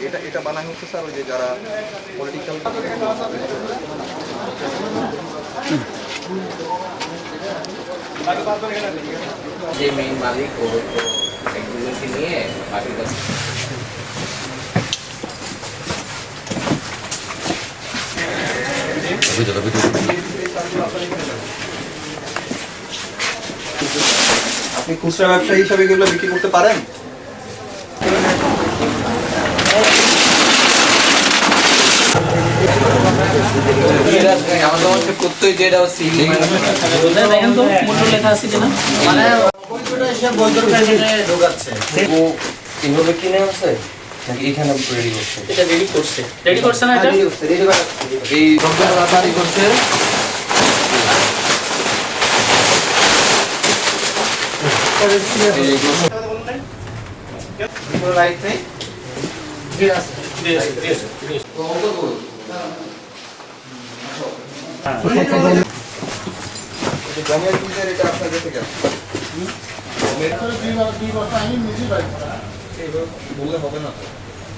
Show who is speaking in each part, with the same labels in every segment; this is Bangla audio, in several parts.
Speaker 1: এটা এটা বানানো হচ্ছে স্যার ওই যে যারা পলিটিক্যাল
Speaker 2: যে মেইন মালিক ও তো একজনকে নিয়ে বাকি কাজ
Speaker 1: আপনি খুচরা ব্যবসায়ী হিসাবে এগুলো বিক্রি করতে পারেন?
Speaker 2: আমাদের হচ্ছে করতেই যে এটা সিলি
Speaker 3: দেখেন তো মূল্য লেখা আছে কিনা
Speaker 2: মানে
Speaker 3: ঢোকাচ্ছে
Speaker 2: ও এভাবে কিনে আছে নাকি এখানে রেডি করছে
Speaker 3: এটা রেডি করছে না এটা
Speaker 2: এই রমজান রাতারি করছে
Speaker 1: রাইট নেই গমের বীজের এটা আপনার কাছে গেছে বললে হবে না তো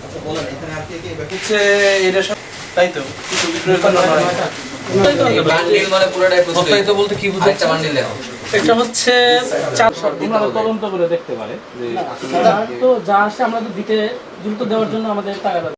Speaker 1: আচ্ছা বলেন এখানে আর কি
Speaker 3: হচ্ছে এটা সব তাই তো কিছু বিক্রয় করা হয়
Speaker 2: বান্ডিল মানে পুরোটাই প্রস্তুত তো বলতে কি বুঝায় একটা বান্ডিল দাও
Speaker 3: এটা হচ্ছে চার আমরা তদন্ত করে দেখতে পারে যে তো যা আসে আমরা তো দিতে দ্রুত দেওয়ার জন্য আমাদের টাকা